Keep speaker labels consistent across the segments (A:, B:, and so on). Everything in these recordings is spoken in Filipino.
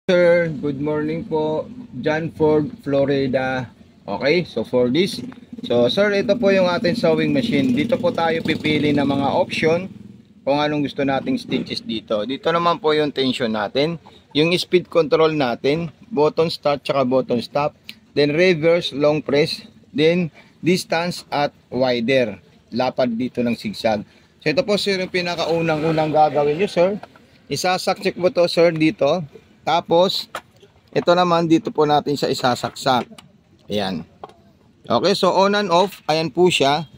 A: Sir, good morning po. John Ford, Florida. Okay, so for this. So sir, ito po yung ating sewing machine. Dito po tayo pipili ng mga option kung anong gusto nating stitches dito. Dito naman po yung tension natin, yung speed control natin, button start tsaka button stop, then reverse, long press, then distance at wider. Lapad dito ng zigzag. So ito po sir yung pinakaunang-unang gagawin nyo sir. Isasaksak mo to sir dito. Tapos, ito naman dito po natin siya isasaksak. Ayan. Okay, so on and off, ayan po siya.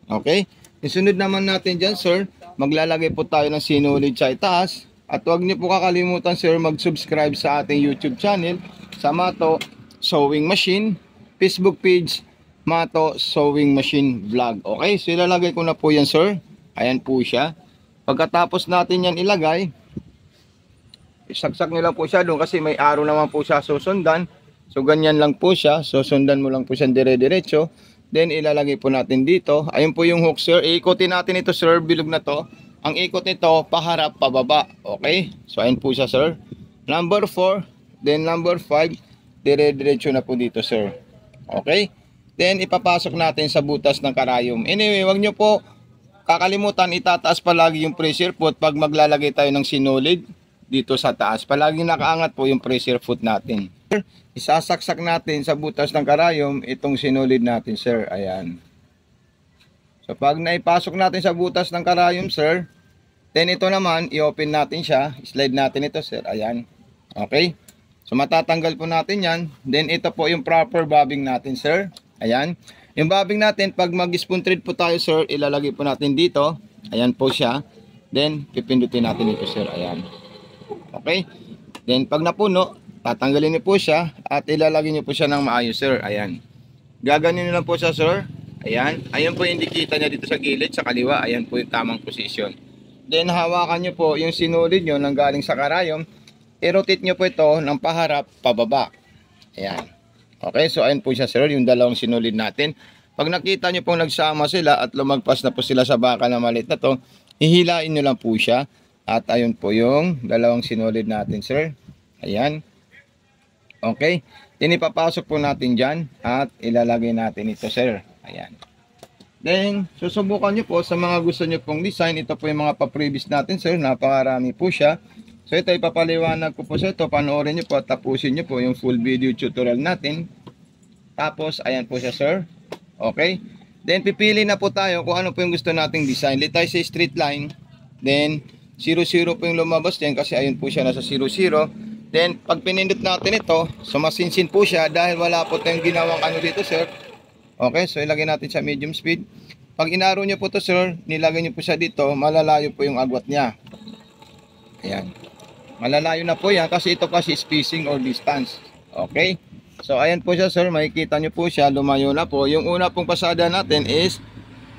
A: Okay. Isunod naman natin dyan, sir. Maglalagay po tayo ng sinulid sa itaas. At huwag niyo po kakalimutan, sir, mag-subscribe sa ating YouTube channel sa Mato Sewing Machine, Facebook page, Mato Sewing Machine Vlog. Okay, so ilalagay ko na po yan, sir. Ayan po siya. Pagkatapos natin yan ilagay, isaksak nyo lang po siya doon kasi may arrow naman po siya susundan. So ganyan lang po siya. Susundan mo lang po siya dire-diretso. Then ilalagay po natin dito. Ayun po yung hook sir. Iikotin natin ito sir. Bilog na to. Ang ikot nito paharap pababa. Okay. So ayun po siya sir. Number 4. Then number 5. Dire-diretso na po dito sir. Okay. Then ipapasok natin sa butas ng karayom. Anyway, wag nyo po kakalimutan itataas palagi yung pressure foot pag maglalagay tayo ng sinulid dito sa taas. Palagi nakaangat po yung pressure foot natin. Isasaksak natin sa butas ng karayom itong sinulid natin, sir. Ayan. So, pag naipasok natin sa butas ng karayom, sir, then ito naman, i-open natin siya. Slide natin ito, sir. Ayan. Okay. So, matatanggal po natin yan. Then, ito po yung proper bobbing natin, sir. Ayan. Yung bobbing natin, pag mag-spoon thread po tayo, sir, ilalagay po natin dito. Ayan po siya. Then, pipindutin natin ito, sir. Ayan. Okay. Then pag napuno, tatanggalin niyo po siya at ilalagay niyo po siya ng maayos, sir. Ayan. Gaganin niyo lang po siya, sir. Ayan. Ayan po yung indikita niya dito sa gilid, sa kaliwa. Ayan po yung tamang posisyon. Then hawakan niyo po yung sinulid niyo nang galing sa karayom. I-rotate niyo po ito ng paharap, pababa. Ayan. Okay. So ayan po siya, sir. Yung dalawang sinulid natin. Pag nakita niyo pong nagsama sila at lumagpas na po sila sa baka na maliit na to, hihilain niyo lang po siya. At ayun po yung dalawang sinulid natin, sir. Ayan. Okay. Then ipapasok po natin dyan at ilalagay natin ito, sir. Ayan. Then, susubukan nyo po sa mga gusto nyo pong design. Ito po yung mga pa-previous natin, sir. Napakarami po siya. So ito, ipapaliwanag ko po sa ito. Panoorin nyo po at tapusin nyo po yung full video tutorial natin. Tapos, ayan po siya, sir. Okay. Then, pipili na po tayo kung ano po yung gusto nating design. Let tayo sa straight line. Then, 0-0 po yung lumabas din kasi ayun po siya nasa 0-0. Then pag pinindot natin ito, sumasinsin po siya dahil wala po tayong ginawang ano dito, sir. Okay, so ilagay natin sa medium speed. Pag inaro nyo po to, sir, nilagay nyo po siya dito, malalayo po yung agwat niya. Ayan. Malalayo na po yan kasi ito kasi spacing or distance. Okay. So ayan po siya, sir, makikita nyo po siya, lumayo na po. Yung una pong pasada natin is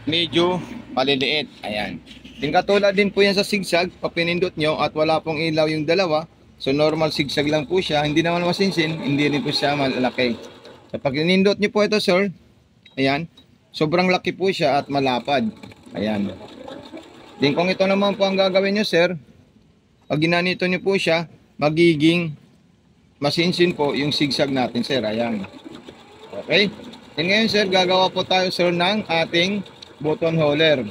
A: medyo paliliit. Ayan. Din katulad din po yan sa zigzag, pag pinindot nyo at wala pong ilaw yung dalawa, so normal zigzag lang po siya, hindi naman masinsin, hindi rin po siya malaki. So pag pinindot nyo po ito, sir, ayan, sobrang laki po siya at malapad. Ayan. Din kung ito naman po ang gagawin nyo, sir, pag ginanito nyo po siya, magiging masinsin po yung zigzag natin, sir. Ayan. Okay. Din ngayon, sir, gagawa po tayo, sir, ng ating button holder.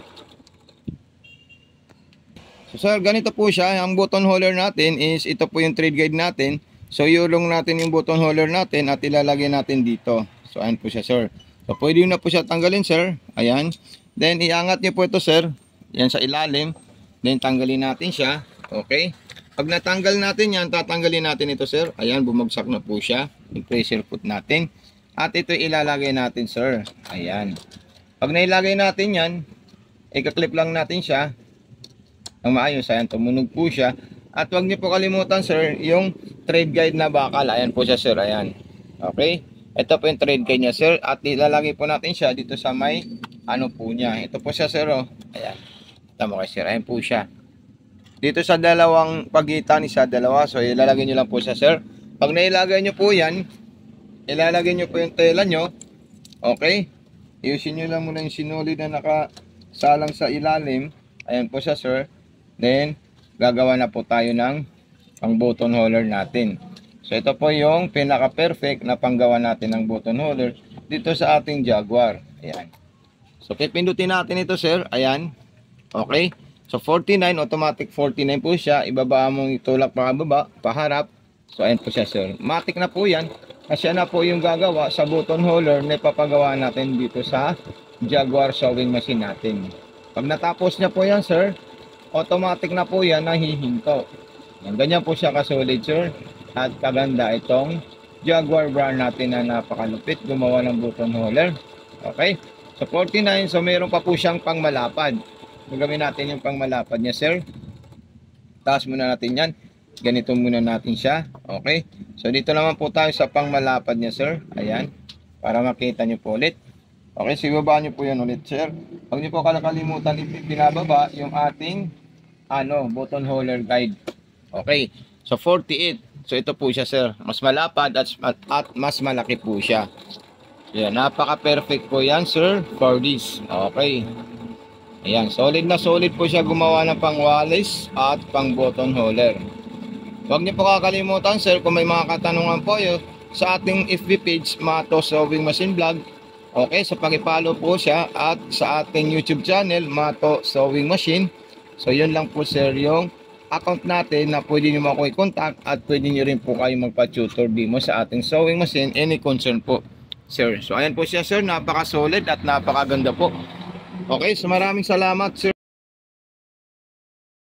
A: So sir, ganito po siya. Ang button holder natin is ito po yung thread guide natin. So iulong natin yung button holder natin at ilalagay natin dito. So ayan po siya, sir. So pwede na po siya tanggalin, sir. Ayan. Then iangat niyo po ito, sir. Yan sa ilalim. Then tanggalin natin siya. Okay. Pag natanggal natin yan, tatanggalin natin ito, sir. Ayan, bumagsak na po siya. Yung pressure foot natin. At ito ilalagay natin, sir. Ayan. Pag nailagay natin yan, ika-clip lang natin siya ang maayos. Ayan, tumunog po siya. At huwag niyo po kalimutan, sir, yung thread guide na bakal. Ayan po siya, sir. Ayan. Okay. Ito po yung thread guide niya, sir. At ilalagay po natin siya dito sa may ano po niya. Ito po siya, sir. Oh. Ayan. Tama kayo, sir. Ayan po siya. Dito sa dalawang pagitan, isa, dalawa. So, ilalagay niyo lang po siya, sir. Pag nailagay niyo po yan, ilalagay niyo po yung tela niyo. Okay. Iusin niyo lang muna yung sinulid na nakasalang sa ilalim. Ayan po siya, sir. Then, gagawa na po tayo ng pang button holder natin. So ito po yung pinaka-perfect na panggawa natin ng button holder dito sa ating Jaguar. Ayan. So pipindutin natin ito, sir. Ayan. Okay. So 49, automatic 49 po siya. Ibaba mong itulak pababa, paharap. So ayan po siya, sir. Matic na po yan. Kasi na po yung gagawa sa button holder na ipapagawa natin dito sa Jaguar sewing machine natin. Pag natapos niya po yan, sir, automatic na po yan nahihinto. Yan, ganyan po siya kasolid, sir. At kaganda itong Jaguar brand natin na napakalupit gumawa ng button holder. Okay. So 49, so meron pa po siyang pangmalapad. Gagawin natin yung pangmalapad niya, sir. Taas muna natin yan. Ganito muna natin siya. Okay. So dito naman po tayo sa pangmalapad niya, sir. Ayan. Para makita nyo po ulit. Okay. So ibaba nyo po yan ulit, sir. Huwag nyo po kalakalimutan pinababa yung ating button holder guide. Okay. So 48. So ito po siya, sir. Mas malapad at mas malaki po siya. Yan. Napaka-perfect po yan, sir. For this. Okay. Ayan, solid na solid po siya gumawa ng pang walis at pang button holder. Huwag niyo po kakalimutan, sir, kung may mga katanungan po sa ating FB page, Mato Sewing Machine Vlog. Okay, so pakipollow po siya at sa ating YouTube channel, Mato Sewing Machine. So yun lang po, sir, yung account natin na pwede niyo makoy-contact at pwede niyo rin po kayo magpa-tutor demo sa ating sewing machine, any concern po, sir. So ayan po siya, sir, napaka-solid at napakaganda po. Okay, so maraming salamat, sir.